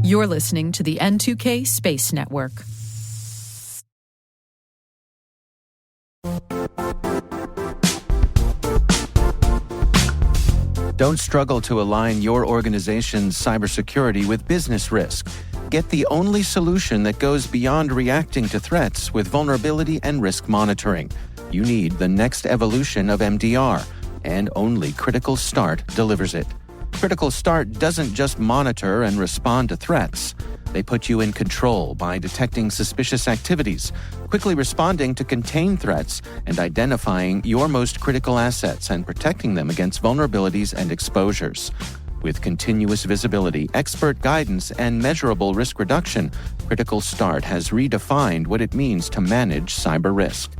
You're listening to the N2K Space Network. Don't struggle to align your organization's cybersecurity with business risk. Get the only solution that goes beyond reacting to threats with vulnerability and risk monitoring. You need the next evolution of MDR, and only Critical Start delivers it. Critical Start doesn't just monitor and respond to threats. They put you in control by detecting suspicious activities, quickly responding to contain threats, and identifying your most critical assets and protecting them against vulnerabilities and exposures. With continuous visibility, expert guidance, and measurable risk reduction, Critical Start has redefined what it means to manage cyber risk.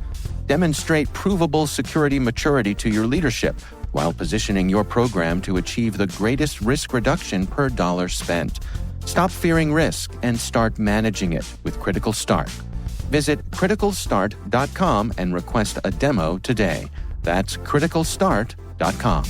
Demonstrate provable security maturity to your leadership while positioning your program to achieve the greatest risk reduction per dollar spent. Stop fearing risk and start managing it with Critical Start. Visit criticalstart.com and request a demo today. That's criticalstart.com.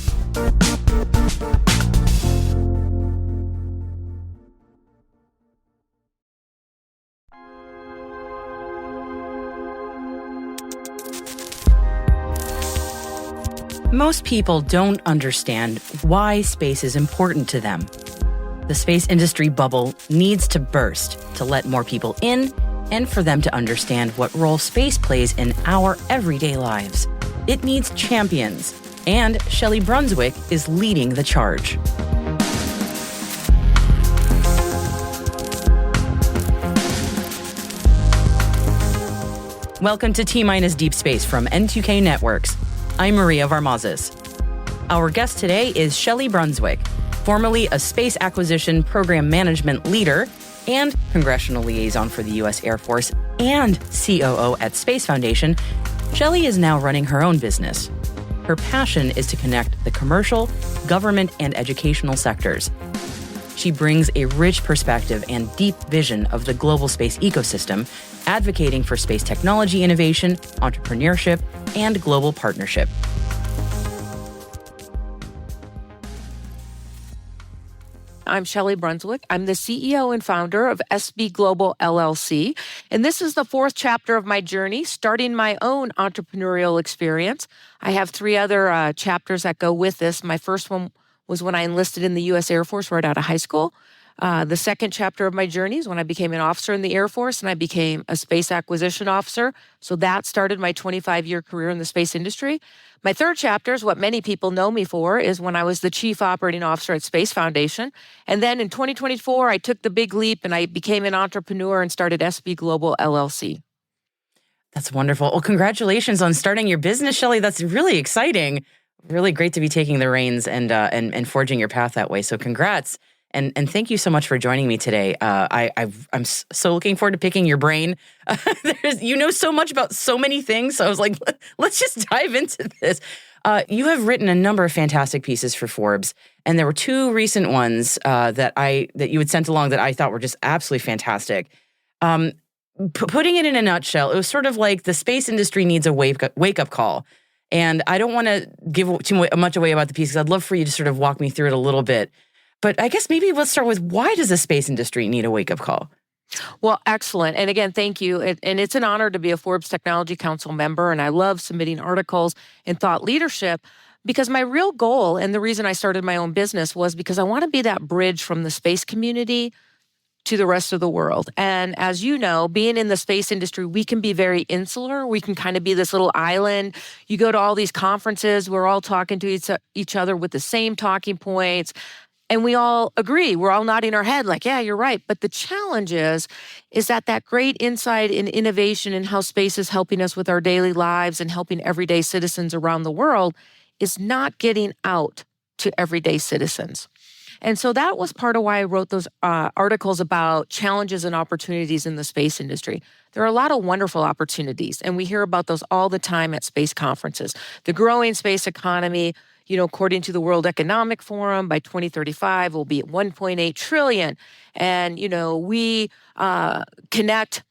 Most people don't understand why space is important to them. The space industry bubble needs to burst to let more people in and for them to understand what role space plays in our everyday lives. It needs champions, and Shelli Brunswick is leading the charge. Welcome to T-Minus Deep Space from N2K Networks. I'm Maria Varmazes. Our guest today is Shelli Brunswick, formerly a space acquisition program management leader and congressional liaison for the U.S. Air Force and COO at Space Foundation. Shelli is now running her own business. Her passion is to connect the commercial, government, and educational sectors. She brings a rich perspective and deep vision of the global space ecosystem, advocating for space technology innovation, entrepreneurship, and global partnership. I'm Shelli Brunswick. I'm the CEO and founder of SB Global LLC, and this is the fourth chapter of my journey, starting my own entrepreneurial experience. I have three other chapters that go with this. My first one was when I enlisted in the U.S. Air Force right out of high school. The second chapter of my journey is when I became an officer in the Air Force and I became a space acquisition officer. So that started my 25-year career in the space industry. My third chapter is what many people know me for, is when I was the chief operating officer at Space Foundation. And then in 2024, I took the big leap and I became an entrepreneur and started SB Global LLC. That's wonderful. Well, congratulations on starting your business, Shelli. That's really exciting. Really great to be taking the reins and forging your path that way. So congrats. And thank you so much for joining me today. I'm so looking forward to picking your brain. You know so much about so many things. So I was like, let's just dive into this. You have written a number of fantastic pieces for Forbes, and there were two recent ones that you had sent along that I thought were just absolutely fantastic. Putting it in a nutshell, it was sort of like the space industry needs a wake-up call. And I don't want to give too much away about the piece because I'd love for you to sort of walk me through it a little bit. But I guess maybe let's start with, why does the space industry need a wake-up call? Well, excellent. And again, thank you. And it's an honor to be a Forbes Technology Council member. And I love submitting articles and thought leadership because my real goal, and the reason I started my own business, was because I want to be that bridge from the space community to the rest of the world. And as you know, being in the space industry, we can be very insular. We can kind of be this little island. You go to all these conferences, we're all talking to each other with the same talking points. And we all agree. We're all nodding our head like, yeah, you're right. But the challenge is that great insight in innovation and how space is helping us with our daily lives and helping everyday citizens around the world is not getting out to everyday citizens. And so that was part of why I wrote those articles about challenges and opportunities in the space industry. There are a lot of wonderful opportunities, and we hear about those all the time at space conferences. The growing space economy, according to the World Economic Forum, by 2035, will be at 1.8 trillion. And, we connect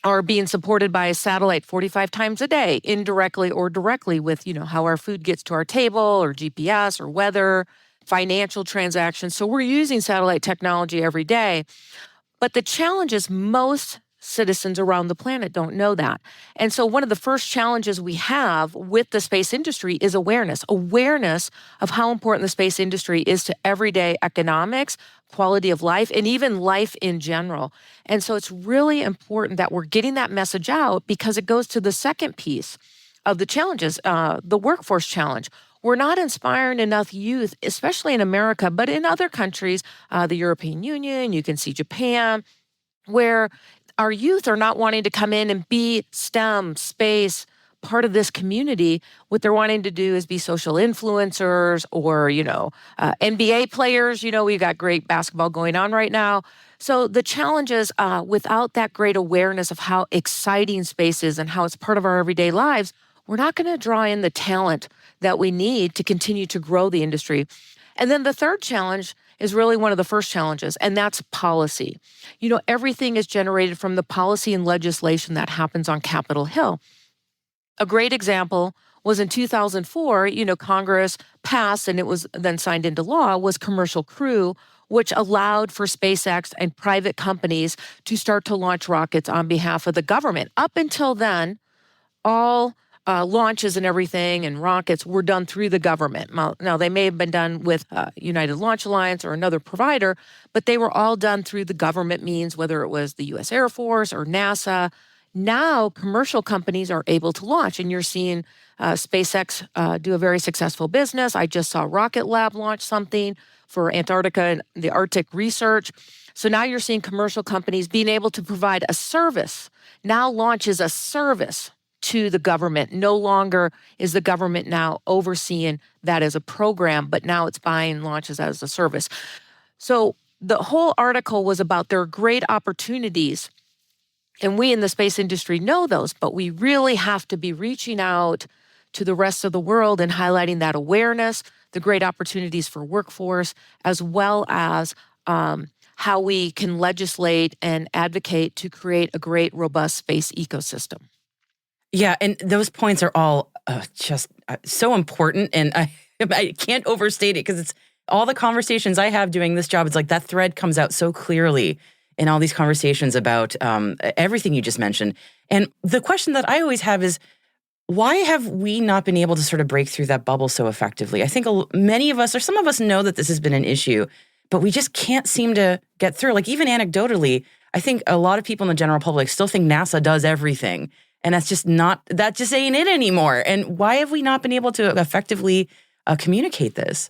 are being supported by a satellite 45 times a day, indirectly or directly with, how our food gets to our table or GPS or weather. financial transactions. So we're using satellite technology every day. But the challenge is most citizens around the planet don't know that. And so one of the first challenges we have with the space industry is awareness of how important the space industry is to everyday economics, quality of life, and even life in general. And so it's really important that we're getting that message out, because it goes to the second piece of the challenges, the workforce challenge. We're not inspiring enough youth, especially in America, but in other countries, the European Union, you can see Japan, where our youth are not wanting to come in and be STEM, space, part of this community. What they're wanting to do is be social influencers or, NBA players. We've got great basketball going on right now. So the challenge is without that great awareness of how exciting space is and how it's part of our everyday lives, we're not going to draw in the talent that we need to continue to grow the industry. And then the third challenge is really one of the first challenges, and that's policy. Everything is generated from the policy and legislation that happens on Capitol Hill. A great example was in 2004, Congress passed, and it was then signed into law, was Commercial Crew, which allowed for SpaceX and private companies to start to launch rockets on behalf of the government. Up until then, all launches and everything and rockets were done through the government. Now, they may have been done with United Launch Alliance or another provider, but they were all done through the government means, whether it was the U.S. Air Force or NASA. Now, commercial companies are able to launch, and you're seeing SpaceX do a very successful business. I just saw Rocket Lab launch something for Antarctica and the Arctic research. So now you're seeing commercial companies being able to provide a service. Now launch is a service to the government. No longer is the government now overseeing that as a program, but now it's buying launches as a service. So the whole article was about there are great opportunities, and we in the space industry know those, but we really have to be reaching out to the rest of the world and highlighting that awareness, the great opportunities for workforce, as well as how we can legislate and advocate to create a great, robust space ecosystem. Yeah, and those points are all just so important, and I can't overstate it, because it's all the conversations I have doing this job. It's like that thread comes out so clearly in all these conversations about everything you just mentioned. And the question that I always have is, why have we not been able to sort of break through that bubble so effectively? I think many of us, or some of us, know that this has been an issue, but we just can't seem to get through. Like, even anecdotally, I think a lot of people in the general public still think NASA does everything. And that just ain't it anymore. And why have we not been able to effectively communicate this?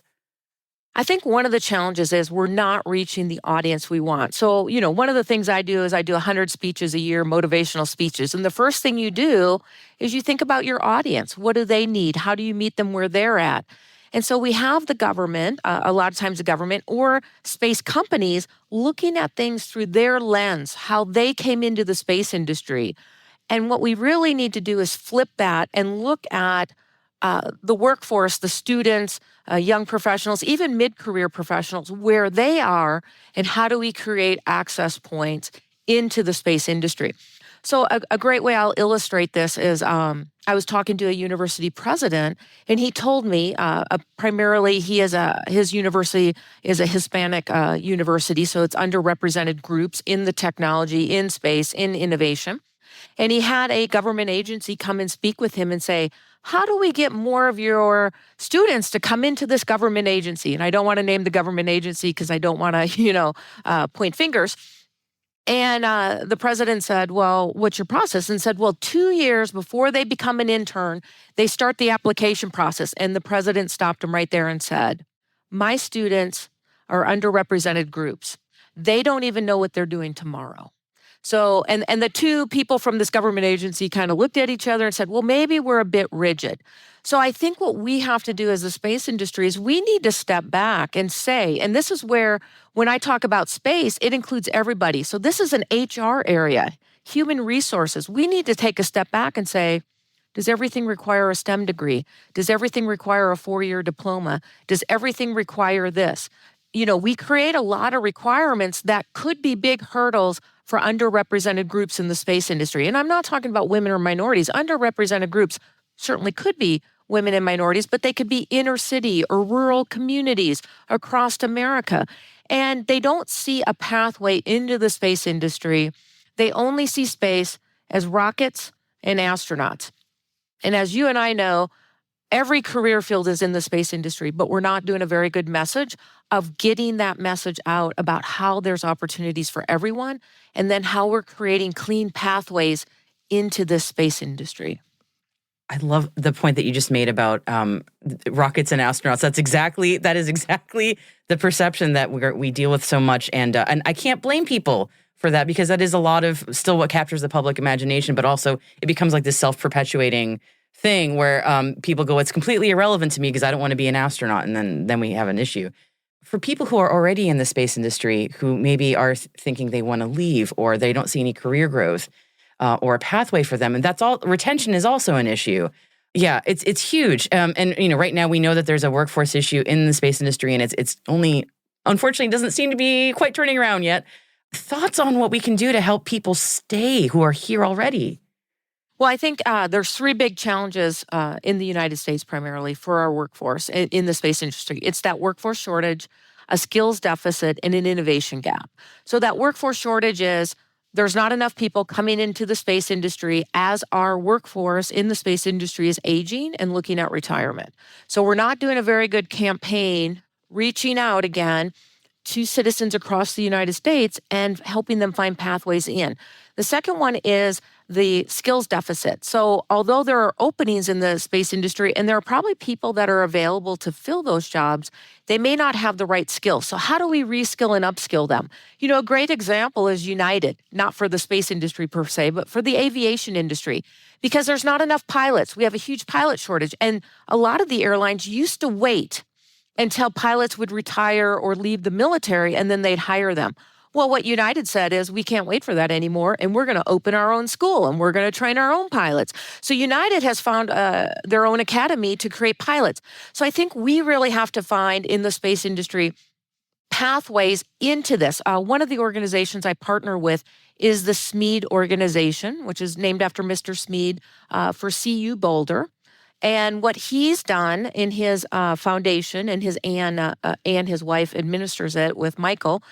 I think one of the challenges is we're not reaching the audience we want. So, one of the things I do is I do 100 speeches a year, motivational speeches. And the first thing you do is you think about your audience. What do they need? How do you meet them where they're at? And so we have the government, a lot of times the government or space companies, looking at things through their lens, how they came into the space industry. And what we really need to do is flip that and look at the workforce, the students, young professionals, even mid-career professionals, where they are, and how do we create access points into the space industry. So a great way I'll illustrate this is I was talking to a university president, and he told me primarily his university is a Hispanic university, so it's underrepresented groups in the technology, in space, in innovation. And he had a government agency come and speak with him and say, how do we get more of your students to come into this government agency? And I don't want to name the government agency because I don't want to, point fingers. And the president said, well, what's your process? And said, well, 2 years before they become an intern, they start the application process. And the president stopped him right there and said, my students are underrepresented groups. They don't even know what they're doing tomorrow. So, and the two people from this government agency kind of looked at each other and said, well, maybe we're a bit rigid. So I think what we have to do as the space industry is we need to step back and say, and this is where, when I talk about space, it includes everybody. So this is an HR area, human resources. We need to take a step back and say, does everything require a STEM degree? Does everything require a 4-year diploma? Does everything require this? We create a lot of requirements that could be big hurdles for underrepresented groups in the space industry. And I'm not talking about women or minorities. Underrepresented groups certainly could be women and minorities, but they could be inner city or rural communities across America. And they don't see a pathway into the space industry. They only see space as rockets and astronauts. And as you and I know, every career field is in the space industry, but we're not doing a very good message of getting that message out about how there's opportunities for everyone, and then how we're creating clean pathways into this space industry. I love the point that you just made about rockets and astronauts. That is exactly the perception that we deal with so much, and I can't blame people for that, because that is a lot of still what captures the public imagination, but also it becomes like this self-perpetuating thing where people go, it's completely irrelevant to me because I don't want to be an astronaut, and then we have an issue. For people who are already in the space industry, who maybe are thinking they want to leave, or they don't see any career growth or a pathway for them, and that's all. Retention is also an issue. Yeah, it's huge. And right now we know that there's a workforce issue in the space industry, and it's only, unfortunately, doesn't seem to be quite turning around yet. Thoughts on what we can do to help people stay who are here already? Well, I think there's three big challenges in the United States primarily for our workforce in the space industry. It's that workforce shortage, a skills deficit, and an innovation gap. So that workforce shortage is there's not enough people coming into the space industry as our workforce in the space industry is aging and looking at retirement. So we're not doing a very good campaign reaching out again to citizens across the United States and helping them find pathways in. The second one is the skills deficit. So although there are openings in the space industry, and there are probably people that are available to fill those jobs, they may not have the right skills. So how do we reskill and upskill them? A great example is United, not for the space industry per se, but for the aviation industry, because there's not enough pilots. We have a huge pilot shortage. And a lot of the airlines used to wait until pilots would retire or leave the military, and then they'd hire them. Well, what United said is, we can't wait for that anymore, and we're going to open our own school, and we're going to train our own pilots. So United has found their own academy to create pilots. So I think we really have to find in the space industry pathways into this. One of the organizations I partner with is the SMED organization, which is named after Mr. Smead for CU Boulder. And what he's done in his foundation, and his wife administers it with Michael,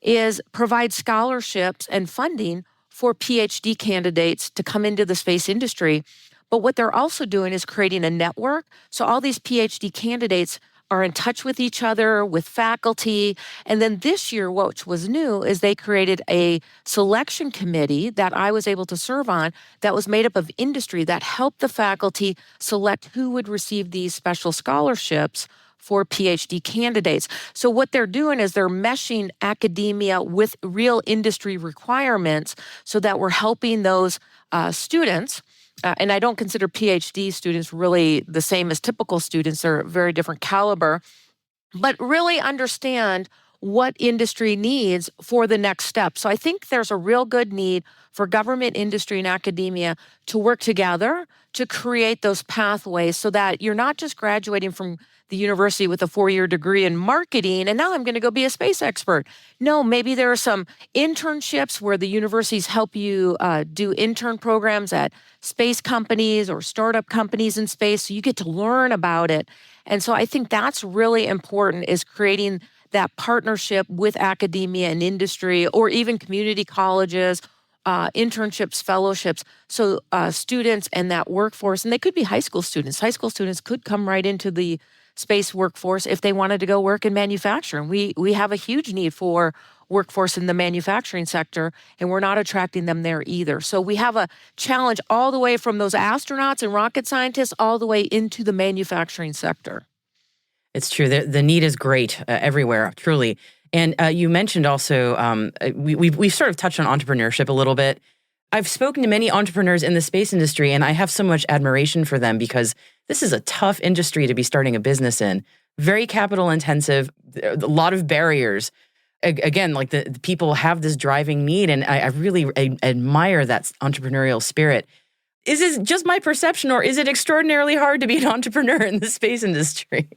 is provide scholarships and funding for PhD candidates to come into the space industry. But what they're also doing is creating a network. So all these PhD candidates are in touch with each other, with faculty. And then this year, which was new, is they created a selection committee that I was able to serve on that was made up of industry that helped the faculty select who would receive these special scholarships for PhD candidates. So what they're doing is they're meshing academia with real industry requirements so that we're helping those students. And I don't consider PhD students really the same as typical students. They're a very different caliber, but really understand what industry needs for the next step. So I think there's a real good need for government, industry, and academia to work together to create those pathways so that you're not just graduating from the university with a 4-year degree in marketing, and now I'm going to go be a space expert. No, maybe there are some internships where the universities help you do intern programs at space companies or startup companies in space, so you get to learn about it. And so I think that's really important, is creating that partnership with academia and industry, or even community colleges, internships, fellowships. So students and that workforce, and they could be high school students. High school students could come right into the space workforce if they wanted to go work in manufacturing. We have a huge need for workforce in the manufacturing sector, and we're not attracting them there either. So we have a challenge all the way from those astronauts and rocket scientists all the way into the manufacturing sector. It's true. The need is great everywhere, truly. And you mentioned also, we've sort of touched on entrepreneurship a little bit. I've spoken to many entrepreneurs in the space industry, and I have so much admiration for them because this is a tough industry to be starting a business in. Very capital intensive, a lot of barriers. Again, like the people have this driving need, and I really admire that entrepreneurial spirit. Is it just my perception, or is it extraordinarily hard to be an entrepreneur in the space industry?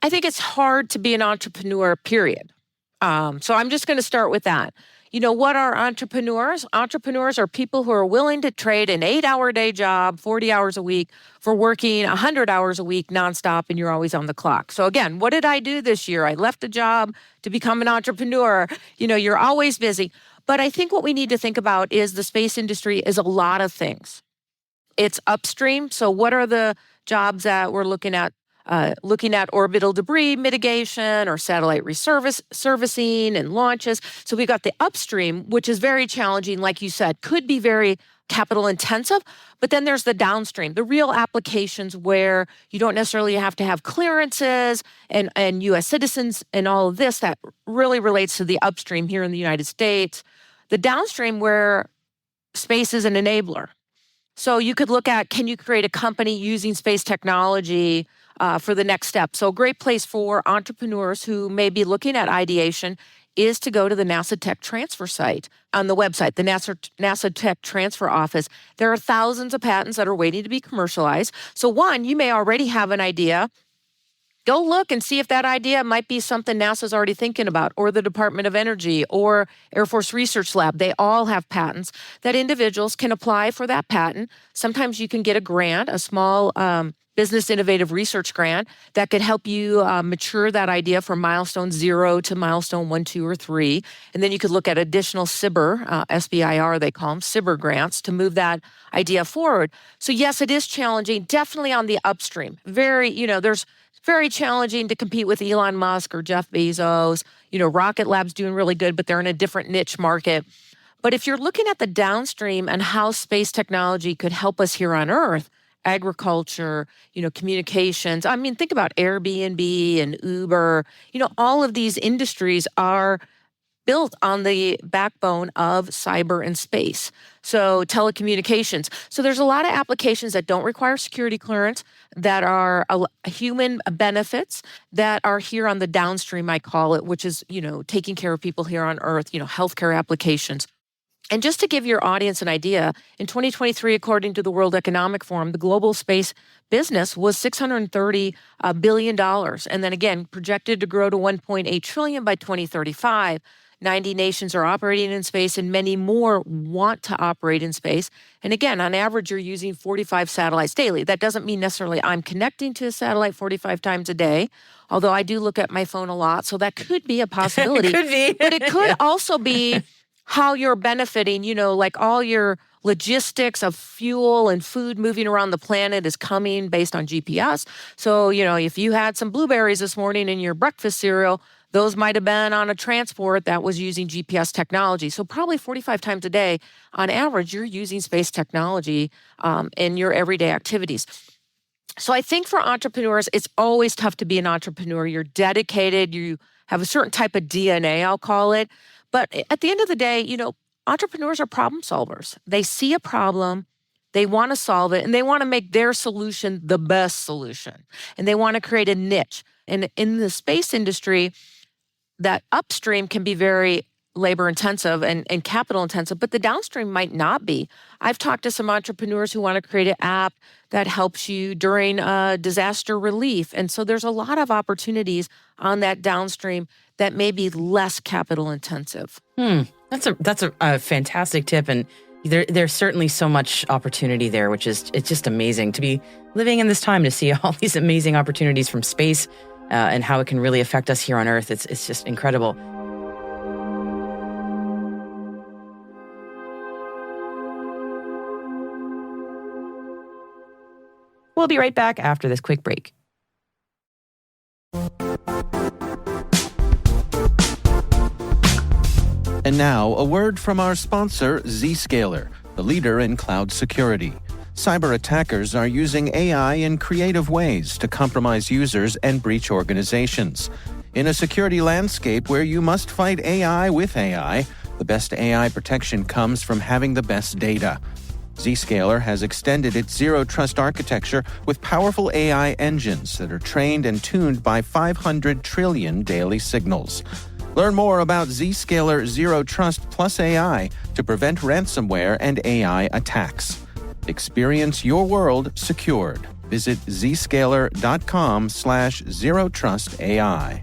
I think it's hard to be an entrepreneur, period. So I'm just going to start with that. What are entrepreneurs? Entrepreneurs are people who are willing to trade an 8-hour-a-day job, 40 hours a week, for working 100 hours a week nonstop, and you're always on the clock. So again, what did I do this year? I left a job to become an entrepreneur. You're always busy. But I think what we need to think about is the space industry is a lot of things. It's upstream. So what are the jobs that we're looking at? Looking at orbital debris mitigation or satellite servicing and launches. So we've got the upstream, which is very challenging, like you said, could be very capital intensive. But then there's the downstream, the real applications where you don't necessarily have to have clearances and U.S. citizens and all of this. That really relates to the upstream here in the United States. The downstream where space is an enabler. So you could look at, can you create a company using space technology for the next step? So a great place for entrepreneurs who may be looking at ideation is to go to the NASA Tech Transfer site on the website, the NASA Tech Transfer Office. There are thousands of patents that are waiting to be commercialized. So one, you may already have an idea. Go look and see if that idea might be something NASA's already thinking about, or the Department of Energy, or Air Force Research Lab. They all have patents that individuals can apply for that patent. Sometimes you can get a grant, a small business innovative research grant that could help you mature that idea from milestone 0 to milestone 1, 2, or 3. And then you could look at additional SBIR, SBIR they call them, SBIR grants to move that idea forward. So yes, it is challenging, definitely on the upstream. There's very challenging to compete with Elon Musk or Jeff Bezos. Rocket Lab's doing really good, but they're in a different niche market. But if you're looking at the downstream and how space technology could help us here on Earth, agriculture, communications. I mean, think about Airbnb and Uber. All of these industries are built on the backbone of cyber and space. So telecommunications. So there's a lot of applications that don't require security clearance, that are human benefits, that are here on the downstream, I call it, which is, taking care of people here on Earth, healthcare applications. And just to give your audience an idea, in 2023, according to the World Economic Forum, the global space business was $630 billion. And then again, projected to grow to $1.8 trillion by 2035. 90 nations are operating in space, and many more want to operate in space. And again, on average, you're using 45 satellites daily. That doesn't mean necessarily I'm connecting to a satellite 45 times a day, although I do look at my phone a lot. So that could be a possibility. It could be. But it could also be how you're benefiting, like all your logistics of fuel and food moving around the planet is coming based on GPS. So, if you had some blueberries this morning in your breakfast cereal, those might have been on a transport that was using GPS technology. So probably 45 times a day, on average, you're using space technology in your everyday activities. So I think for entrepreneurs, it's always tough to be an entrepreneur. You're dedicated. You have a certain type of DNA, I'll call it. But at the end of the day, entrepreneurs are problem solvers. They see a problem, they want to solve it, and they want to make their solution the best solution. And they want to create a niche. And in the space industry, that upstream can be very labor intensive and capital intensive, but the downstream might not be. I've talked to some entrepreneurs who want to create an app that helps you during disaster relief. And so there's a lot of opportunities on that downstream that may be less capital intensive. That's a fantastic tip. And there's certainly so much opportunity there, it's just amazing to be living in this time to see all these amazing opportunities from space and how it can really affect us here on Earth. It's just incredible. We'll be right back after this quick break. And now, a word from our sponsor, Zscaler, the leader in cloud security. Cyber attackers are using AI in creative ways to compromise users and breach organizations. In a security landscape where you must fight AI with AI, the best AI protection comes from having the best data. Zscaler has extended its zero-trust architecture with powerful AI engines that are trained and tuned by 500 trillion daily signals. Learn more about Zscaler Zero Trust Plus AI to prevent ransomware and AI attacks. Experience your world secured. Visit zscaler.com/zerotrustai.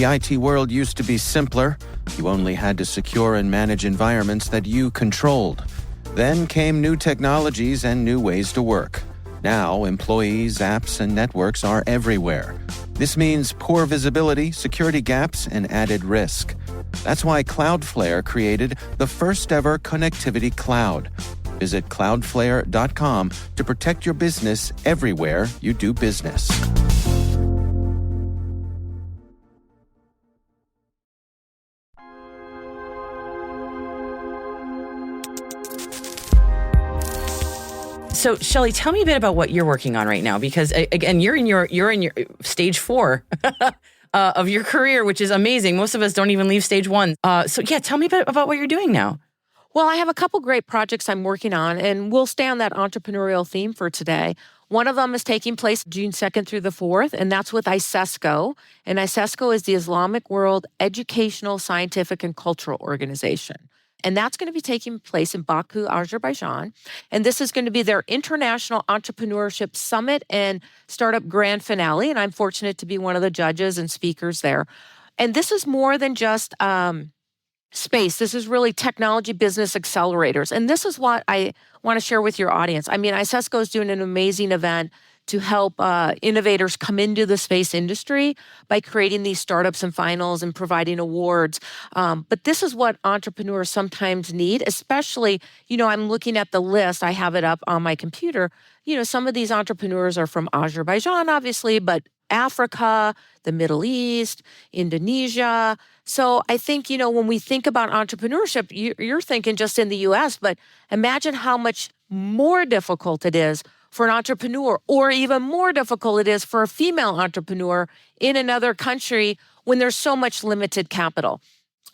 The IT world used to be simpler. You only had to secure and manage environments that you controlled. Then came new technologies and new ways to work. Now, employees, apps, and networks are everywhere. This means poor visibility, security gaps, and added risk. That's why Cloudflare created the first-ever connectivity cloud. Visit cloudflare.com to protect your business everywhere you do business. So, Shelli, tell me a bit about what you're working on right now, because again, you're in your stage 4 of your career, which is amazing. Most of us don't even leave stage 1. So, tell me a bit about what you're doing now. Well, I have a couple great projects I'm working on, and we'll stay on that entrepreneurial theme for today. One of them is taking place June 2nd through the 4th, and that's with ISESCO. And ISESCO is the Islamic World Educational, Scientific, and Cultural Organization. And that's going to be taking place in Baku, Azerbaijan. And this is going to be their International Entrepreneurship Summit and Startup Grand Finale. And I'm fortunate to be one of the judges and speakers there. And this is more than just space. This is really technology business accelerators. And this is what I want to share with your audience. I mean, ISESCO is doing an amazing event to help innovators come into the space industry by creating these startups and finals and providing awards. But this is what entrepreneurs sometimes need, especially, I'm looking at the list. I have it up on my computer. Some of these entrepreneurs are from Azerbaijan, obviously, but Africa, the Middle East, Indonesia. So I think, when we think about entrepreneurship, you're thinking just in the US, but imagine how much more difficult it is for an entrepreneur, or even more difficult it is for a female entrepreneur in another country when there's so much limited capital.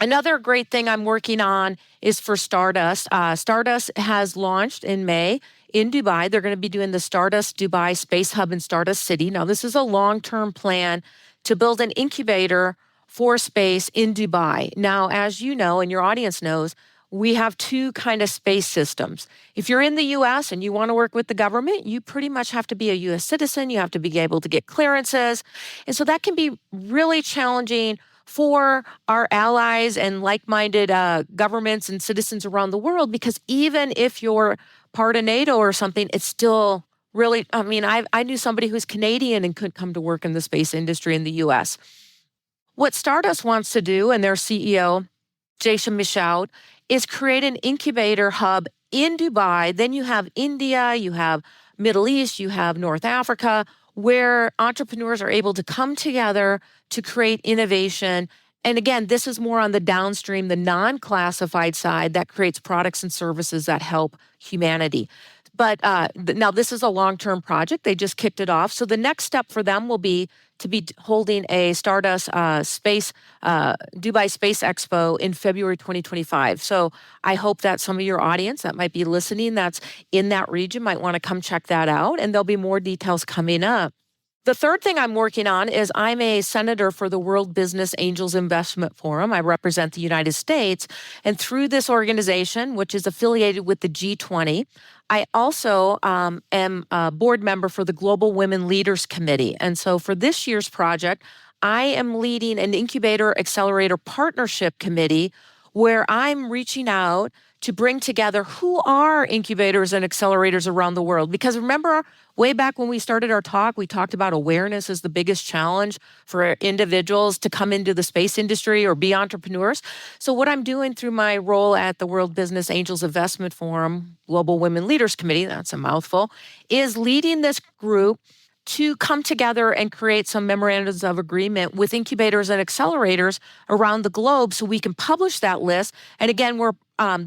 Another great thing I'm working on is for Stardust. Stardust has launched in May in Dubai. They're going to be doing the Stardust Dubai Space Hub in Stardust City. Now, this is a long-term plan to build an incubator for space in Dubai. Now, as you know, and your audience knows, we have two kind of space systems. If you're in the U.S. and you want to work with the government, you pretty much have to be a U.S. citizen. You have to be able to get clearances. And so that can be really challenging for our allies and like-minded governments and citizens around the world, because even if you're part of NATO or something, it's still really, I knew somebody who's Canadian and couldn't come to work in the space industry in the U.S. What Stardust wants to do, and their CEO, Jason Michaud, is create an incubator hub in Dubai. Then you have India, you have Middle East, you have North Africa, where entrepreneurs are able to come together to create innovation. And again, this is more on the downstream, the non-classified side that creates products and services that help humanity. But now this is a long-term project. They just kicked it off. So the next step for them will be to be holding a Stardust Dubai Space Expo in February 2025. So I hope that some of your audience that might be listening that's in that region might want to come check that out. And there'll be more details coming up. The third thing I'm working on is I'm a senator for the World Business Angels Investment Forum. I represent the United States. And through this organization, which is affiliated with the G20, I also am a board member for the Global Women Leaders Committee. And so for this year's project, I am leading an incubator accelerator partnership committee where I'm reaching out to bring together who are incubators and accelerators around the world. Because remember, way back when we started our talk, we talked about awareness as the biggest challenge for individuals to come into the space industry or be entrepreneurs. So what I'm doing through my role at the World Business Angels Investment Forum, Global Women Leaders Committee, that's a mouthful, is leading this group to come together and create some memorandums of agreement with incubators and accelerators around the globe so we can publish that list. And again,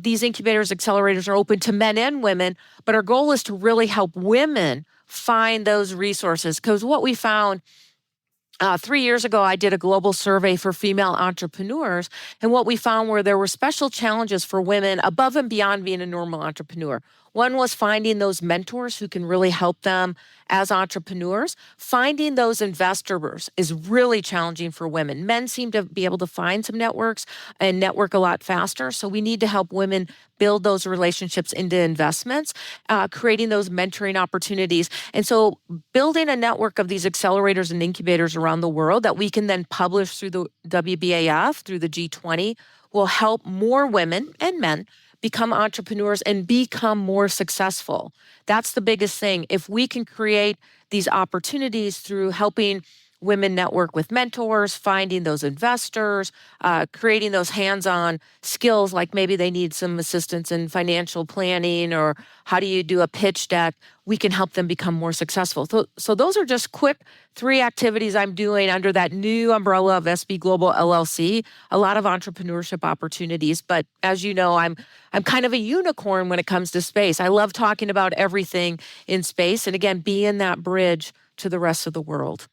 these incubators, accelerators are open to men and women, but our goal is to really help women find those resources. Because what we found 3 years ago, I did a global survey for female entrepreneurs, and what we found were there were special challenges for women above and beyond being a normal entrepreneur. One was finding those mentors who can really help them as entrepreneurs. Finding those investors is really challenging for women. Men seem to be able to find some networks and network a lot faster. So we need to help women build those relationships into investments, creating those mentoring opportunities. And so building a network of these accelerators and incubators around the world that we can then publish through the WBAF, through the G20, will help more women and men become entrepreneurs and become more successful. That's the biggest thing. If we can create these opportunities through helping women network with mentors, finding those investors, creating those hands-on skills, like maybe they need some assistance in financial planning or how do you do a pitch deck, we can help them become more successful. So those are just quick 3 activities I'm doing under that new umbrella of SB Global LLC, a lot of entrepreneurship opportunities. But as you know, I'm kind of a unicorn when it comes to space. I love talking about everything in space and again, being that bridge to the rest of the world.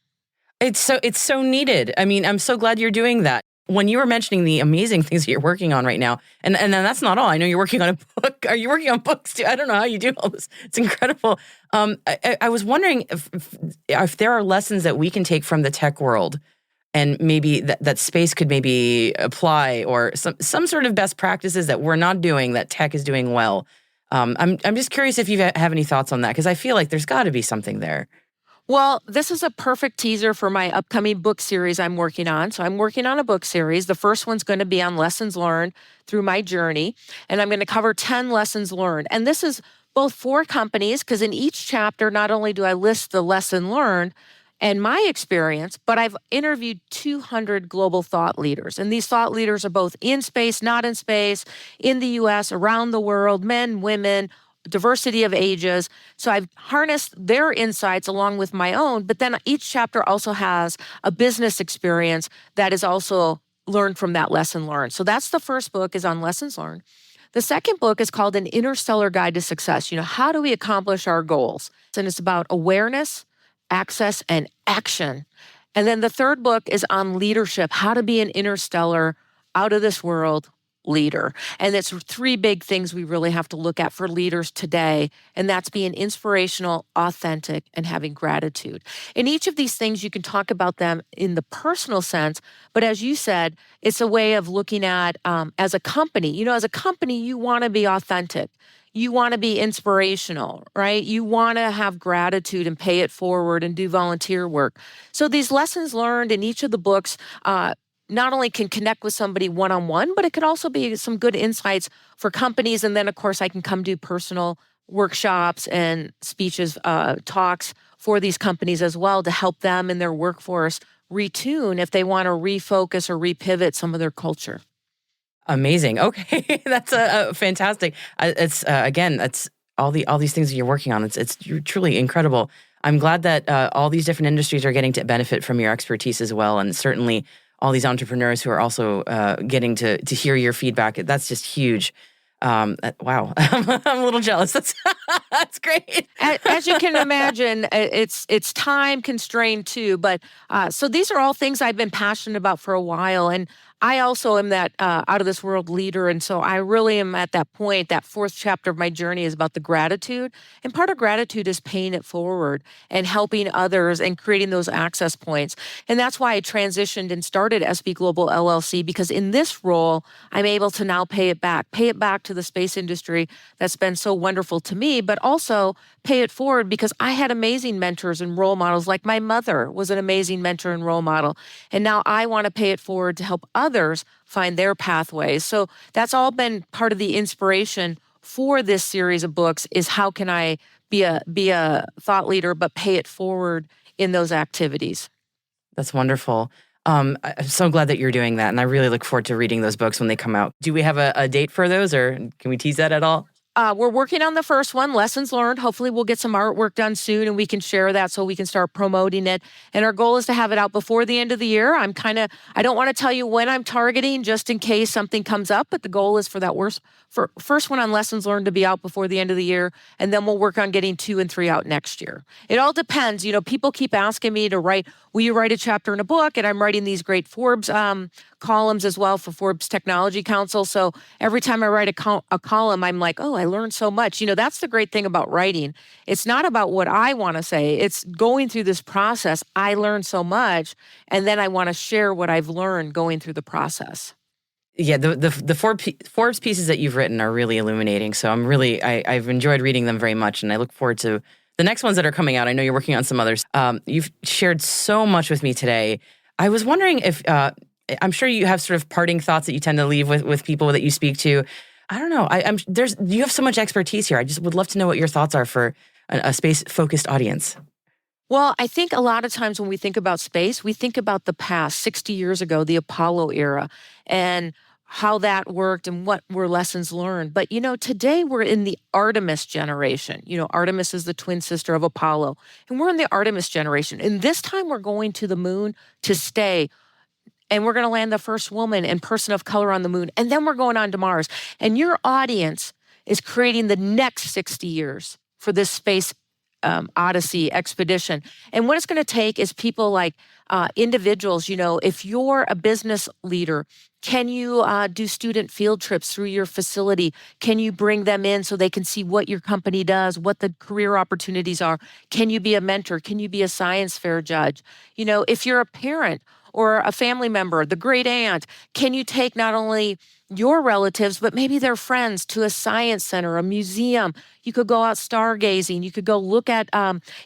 It's so needed. I mean, I'm so glad you're doing that. When you were mentioning the amazing things that you're working on right now, and then that's not all. I know you're working on a book. Are you working on books too? I don't know how you do all this. It's incredible. I was wondering if there are lessons that we can take from the tech world, and maybe that space could maybe apply, or some sort of best practices that we're not doing that tech is doing well. I'm just curious if you have any thoughts on that, because I feel like there's got to be something there. Well, this is a perfect teaser for my upcoming book series I'm working on. So I'm working on a book series. The first one's going to be on lessons learned through my journey, and I'm going to cover 10 lessons learned. And this is both for companies, because in each chapter, not only do I list the lesson learned and my experience, but I've interviewed 200 global thought leaders. And these thought leaders are both in space, not in space, in the US, around the world, men, women, diversity of ages. So I've harnessed their insights along with my own, but then each chapter also has a business experience that is also learned from that lesson learned. So that's the first book, is on lessons learned. The second book is called An Interstellar Guide to Success. How do we accomplish our goals? And it's about awareness, access, and action. And then the third book is on leadership, how to be an interstellar, out of this world leader. And it's 3 big things we really have to look at for leaders today. And that's being inspirational, authentic, and having gratitude. In each of these things, you can talk about them in the personal sense. But as you said, it's a way of looking at as a company. As a company, you want to be authentic. You want to be inspirational, right? You want to have gratitude and pay it forward and do volunteer work. So these lessons learned in each of the books not only can connect with somebody one-on-one, but it could also be some good insights for companies. And then, of course, I can come do personal workshops and speeches, talks for these companies as well to help them in their workforce retune if they want to refocus or repivot some of their culture. Amazing. Okay, that's a fantastic. It's again, that's all these things that you're working on. It's truly incredible. I'm glad that all these different industries are getting to benefit from your expertise as well, and certainly all these entrepreneurs who are also getting to hear your feedback. That's just huge. Wow, I'm a little jealous. That's great. As you can imagine, it's time constrained too. But so these are all things I've been passionate about for a while, and I also am that out of this world leader. And so I really am at that point. That 4th chapter of my journey is about the gratitude. And part of gratitude is paying it forward and helping others and creating those access points. And that's why I transitioned and started SB Global LLC, because in this role, I'm able to now pay it back to the space industry that's been so wonderful to me, but also pay it forward because I had amazing mentors and role models. Like my mother was an amazing mentor and role model. And now I want to pay it forward to help others find their pathways. So that's all been part of the inspiration for this series of books, is how can I be a thought leader, but pay it forward in those activities. That's wonderful. I'm so glad that you're doing that, and I really look forward to reading those books when they come out. Do we have a date for those, or can we tease that at all? We're working on the first one, Lessons Learned. Hopefully we'll get some artwork done soon and we can share that so we can start promoting it. And our goal is to have it out before the end of the year. I don't want to tell you when I'm targeting just in case something comes up, but the goal is for that first one on Lessons Learned to be out before the end of the year. And then we'll work on getting 2 and 3 out next year. It all depends. People keep asking me to write, will you write a chapter in a book? And I'm writing these great Forbes columns as well for Forbes Technology Council. So every time I write a column, I'm like, oh, I learned so much. That's the great thing about writing. It's not about what I want to say. It's going through this process. I learned so much, and then I want to share what I've learned going through the process. Yeah, the Forbes pieces that you've written are really illuminating. So I've enjoyed reading them very much, and I look forward to the next ones that are coming out. I know you're working on some others. You've shared so much with me today. I was wondering if, I'm sure you have sort of parting thoughts that you tend to leave with people that you speak to. I don't know. You have so much expertise here. I just would love to know what your thoughts are for a space-focused audience. Well, I think a lot of times when we think about space, we think about the past, 60 years ago, the Apollo era, and how that worked and what were lessons learned. But, today we're in the Artemis generation. Artemis is the twin sister of Apollo, and we're in the Artemis generation. And this time we're going to the moon to stay, and we're going to land the first woman and person of color on the moon, and then we're going on to Mars. And your audience is creating the next 60 years for this space Odyssey expedition. And what it's going to take is people like individuals. If you're a business leader, can you do student field trips through your facility? Can you bring them in so they can see what your company does, what the career opportunities are? Can you be a mentor? Can you be a science fair judge? If you're a parent or a family member, the great aunt, can you take not only your relatives, but maybe their friends to a science center, a museum? You could go out stargazing. You could go look at,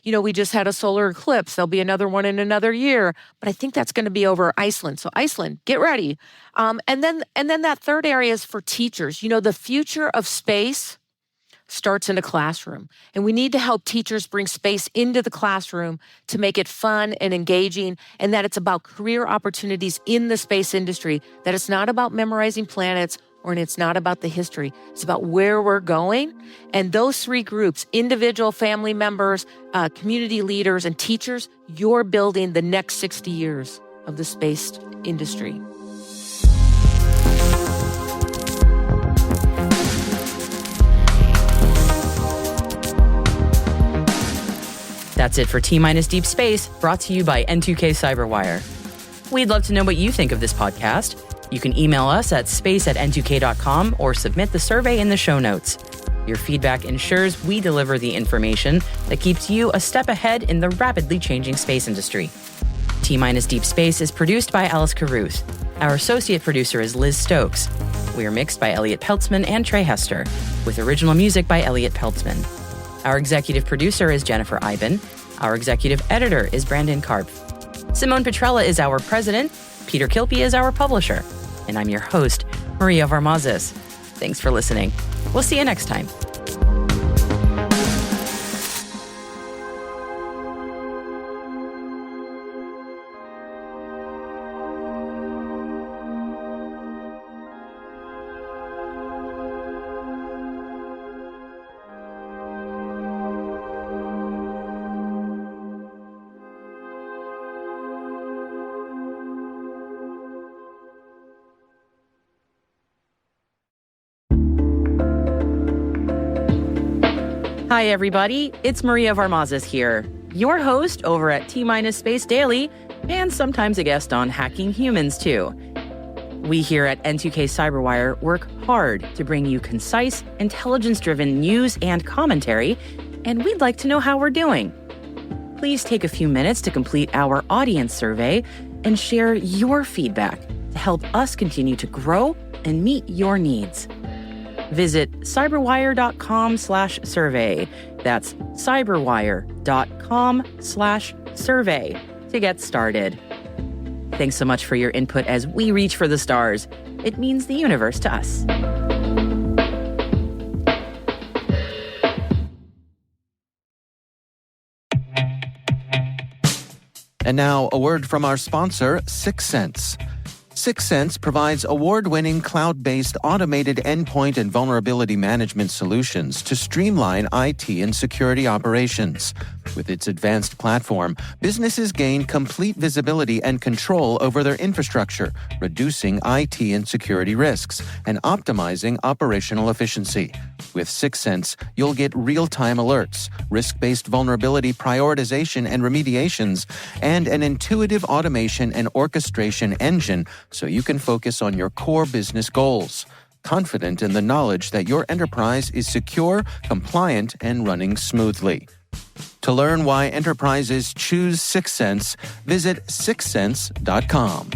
we just had a solar eclipse. There'll be another one in another year, but I think that's going to be over Iceland. So Iceland, get ready. And then that third area is for teachers. The future of space starts in a classroom. And we need to help teachers bring space into the classroom to make it fun and engaging, and that it's about career opportunities in the space industry, that it's not about memorizing planets, or it's not about the history. It's about where we're going. And those three groups, individual family members, community leaders, and teachers, you're building the next 60 years of the space industry. That's it for T-Minus Deep Space, brought to you by N2K Cyberwire. We'd love to know what you think of this podcast. You can email us at space@n2k.com or submit the survey in the show notes. Your feedback ensures we deliver the information that keeps you a step ahead in the rapidly changing space industry. T-Minus Deep Space is produced by Alice Carruth. Our associate producer is Liz Stokes. We are mixed by Elliot Peltzman and Trey Hester, with original music by Elliot Peltzman. Our executive producer is Jennifer Iben. Our executive editor is Brandon Karpf. Simone Petrella is our president. Peter Kilpie is our publisher. And I'm your host, Maria Varmazes. Thanks for listening. We'll see you next time. Hi, everybody. It's Maria Varmazes here, your host over at T-Minus Space Daily, and sometimes a guest on Hacking Humans, too. We here at N2K Cyberwire work hard to bring you concise, intelligence-driven news and commentary, and we'd like to know how we're doing. Please take a few minutes to complete our audience survey and share your feedback to help us continue to grow and meet your needs. Visit cyberwire.com/survey. That's cyberwire.com/survey to get started. Thanks so much for your input as we reach for the stars. It means the universe to us. And now, a word from our sponsor, 6 Sense. 6 Sense provides award-winning cloud-based automated endpoint and vulnerability management solutions to streamline IT and security operations. With its advanced platform, businesses gain complete visibility and control over their infrastructure, reducing IT and security risks and optimizing operational efficiency. With 6sense, you'll get real-time alerts, risk-based vulnerability prioritization and remediations, and an intuitive automation and orchestration engine so you can focus on your core business goals, confident in the knowledge that your enterprise is secure, compliant, and running smoothly. To learn why enterprises choose 6sense, visit 6sense.com.